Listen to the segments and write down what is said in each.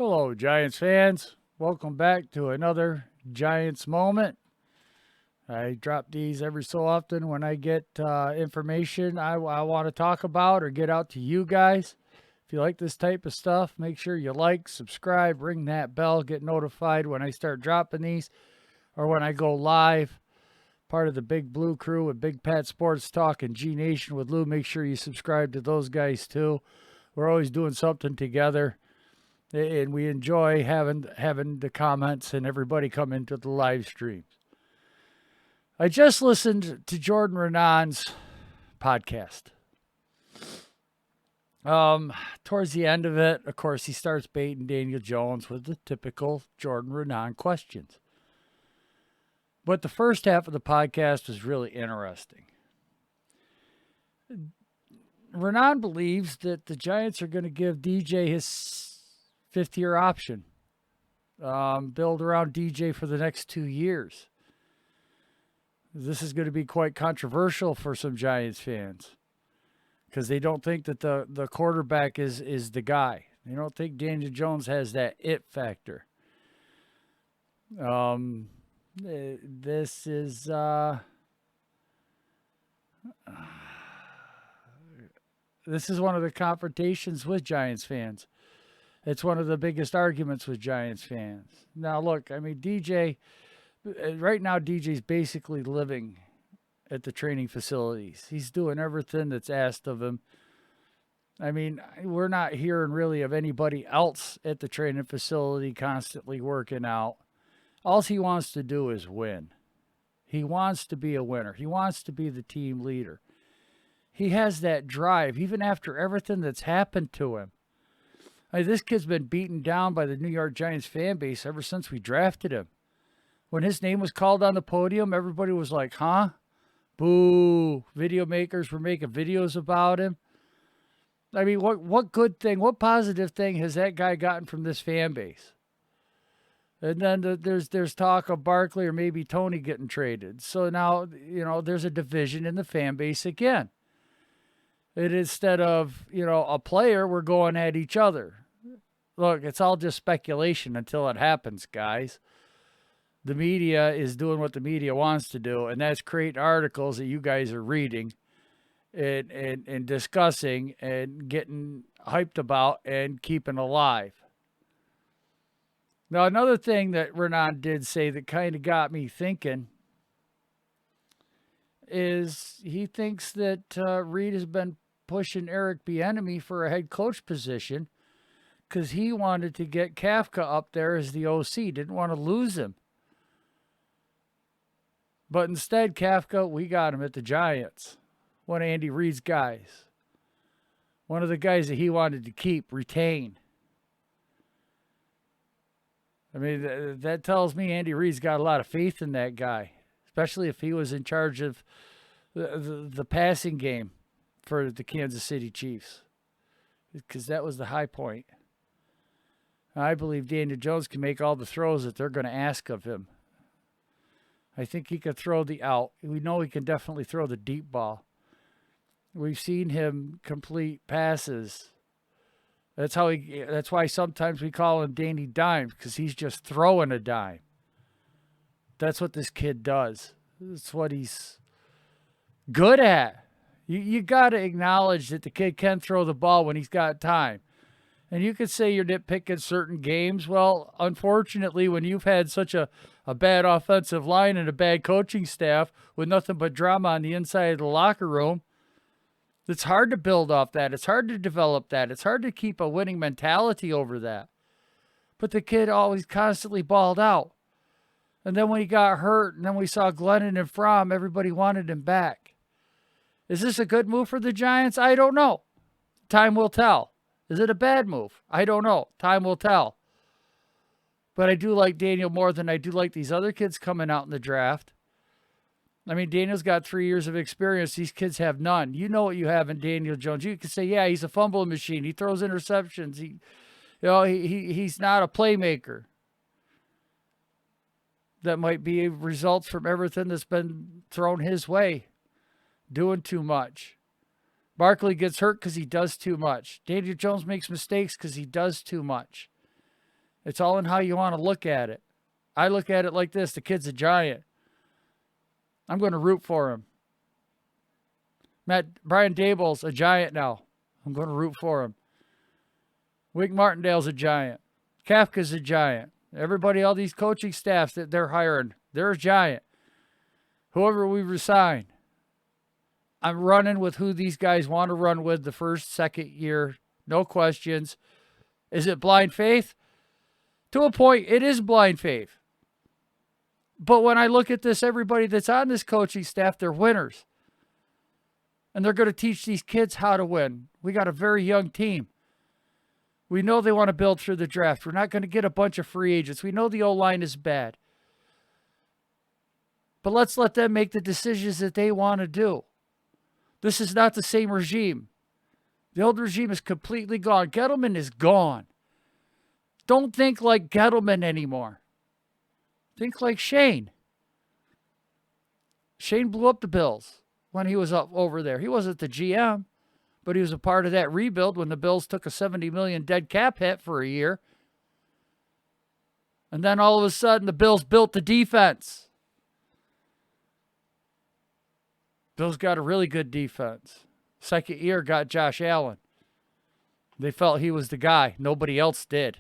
Hello, Giants fans. Welcome back to another Giants moment. I drop these every so often when I get information I want to talk about or get out to you guys. If you like this type of stuff, make sure you like, subscribe, ring that bell, get notified when I start dropping these or when I go live. Part of the Big Blue crew with Big Pat Sports Talk and G Nation with Lou. Make sure you subscribe to those guys too. We're always doing something together. And we enjoy having the comments and everybody come into the live streams. I just listened to Jordan Raanan's podcast. Towards the end of it, of course, he starts baiting Danial Jones with the typical Jordan Raanan questions. But the first half of the podcast was really interesting. Raanan believes that the Giants are going to give DJ his fifth-year option. Build around DJ for the next 2 years. This is going to be quite controversial for some Giants fans because they don't think that the quarterback is the guy. They don't think Danial Jones has that it factor. This is one of the confrontations with Giants fans. It's one of the biggest arguments with Giants fans. Now, look, I mean, DJ, right now, DJ's basically living at the training facilities. He's doing everything that's asked of him. I mean, we're not hearing really of anybody else at the training facility constantly working out. All he wants to do is win. He wants to be a winner. He wants to be the team leader. He has that drive, even after everything that's happened to him. This kid's been beaten down by the New York Giants fan base ever since we drafted him. When his name was called on the podium, everybody was like, huh? Boo. Video makers were making videos about him. I mean, what good thing, what positive thing has that guy gotten from this fan base? And then there's talk of Barkley or maybe Tony getting traded. So now, there's a division in the fan base again. And instead of, a player, we're going at each other. Look, it's all just speculation until it happens, guys. The media is doing what the media wants to do, and that's create articles that you guys are reading and discussing and getting hyped about and keeping alive. Now, another thing that Raanan did say that kind of got me thinking is he thinks that Reed has been pushing Eric Bieniemy for a head coach position because he wanted to get Kafka up there as the OC, didn't want to lose him. But instead, Kafka, we got him at the Giants. One of Andy Reid's guys. One of the guys that he wanted to keep, retain. I mean, that tells me Andy Reid's got a lot of faith in that guy, especially if he was in charge of the passing game for the Kansas City Chiefs, because that was the high point. I believe Danial Jones can make all the throws that they're going to ask of him. I think he could throw the out. We know he can definitely throw the deep ball. We've seen him complete passes. That's why sometimes we call him Danny Dimes, because he's just throwing a dime. That's what this kid does. That's what he's good at. You got to acknowledge that the kid can throw the ball when he's got time. And you could say you're nitpicking certain games. Well, unfortunately, when you've had such a bad offensive line and a bad coaching staff with nothing but drama on the inside of the locker room, it's hard to build off that. It's hard to develop that. It's hard to keep a winning mentality over that. But the kid always constantly balled out. And then when he got hurt, and then we saw Glennon and Fromm, everybody wanted him back. Is this a good move for the Giants? I don't know. Time will tell. Is it a bad move? I don't know. Time will tell. But I do like Danial more than I do like these other kids coming out in the draft. I mean, Daniel's got 3 years of experience. These kids have none. You know what you have in Danial Jones. You can say, yeah, he's a fumble machine. He throws interceptions. He's not a playmaker. That might be results from everything that's been thrown his way. Doing too much. Barkley gets hurt because he does too much. Danial Jones makes mistakes because he does too much. It's all in how you want to look at it. I look at it like this. The kid's a giant. I'm going to root for him. Brian Daboll's a giant now. I'm going to root for him. Wink Martindale's a giant. Kafka's a giant. Everybody, all these coaching staffs that they're hiring, they're a giant. Whoever we resign, I'm running with who these guys want to run with the first, second year. No questions. Is it blind faith? To a point, it is blind faith. But when I look at this, everybody that's on this coaching staff, they're winners. And they're going to teach these kids how to win. We got a very young team. We know they want to build through the draft. We're not going to get a bunch of free agents. We know the O-line is bad. But let's let them make the decisions that they want to do. This is not the same regime. The old regime is completely gone. Gettleman is gone. Don't think like Gettleman anymore. Think like Shane. Shane blew up the Bills when he was up over there. He wasn't the GM, but he was a part of that rebuild when the Bills took a $70 million dead cap hit for a year. And then all of a sudden, the Bills built the defense. Bills got a really good defense. Second year got Josh Allen. They felt he was the guy. Nobody else did.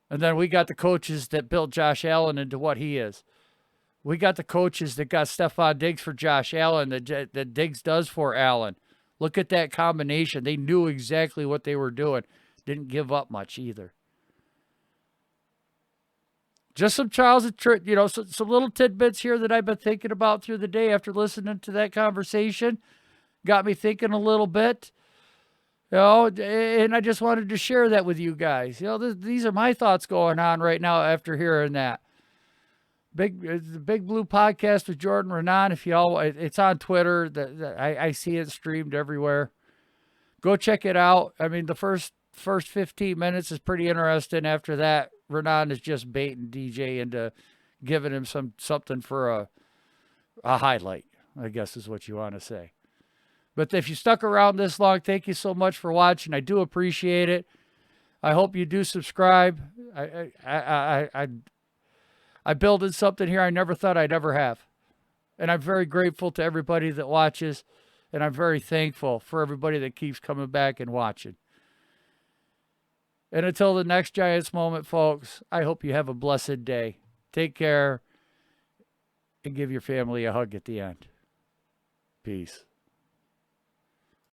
And then we got the coaches that built Josh Allen into what he is. We got the coaches that got Stephon Diggs for Josh Allen, that Diggs does for Allen. Look at that combination. They knew exactly what they were doing. Didn't give up much either. Just some some little tidbits here that I've been thinking about through the day after listening to that conversation. Got me thinking a little bit. And I just wanted to share that with you guys. These are my thoughts going on right now after hearing that. The Big Blue Podcast with Jordan Raanan. It's on Twitter. I see it streamed everywhere. Go check it out. I mean, the first 15 minutes is pretty interesting. After that, Raanan is just baiting DJ into giving him something for a highlight, I guess is what you want to say. But if you stuck around this long, thank you so much for watching. I do appreciate it. I hope you do subscribe. I building something here I never thought I'd ever have. And I'm very grateful to everybody that watches. And I'm very thankful for everybody that keeps coming back and watching. And until the next Giants moment, folks, I hope you have a blessed day. Take care and give your family a hug at the end. Peace.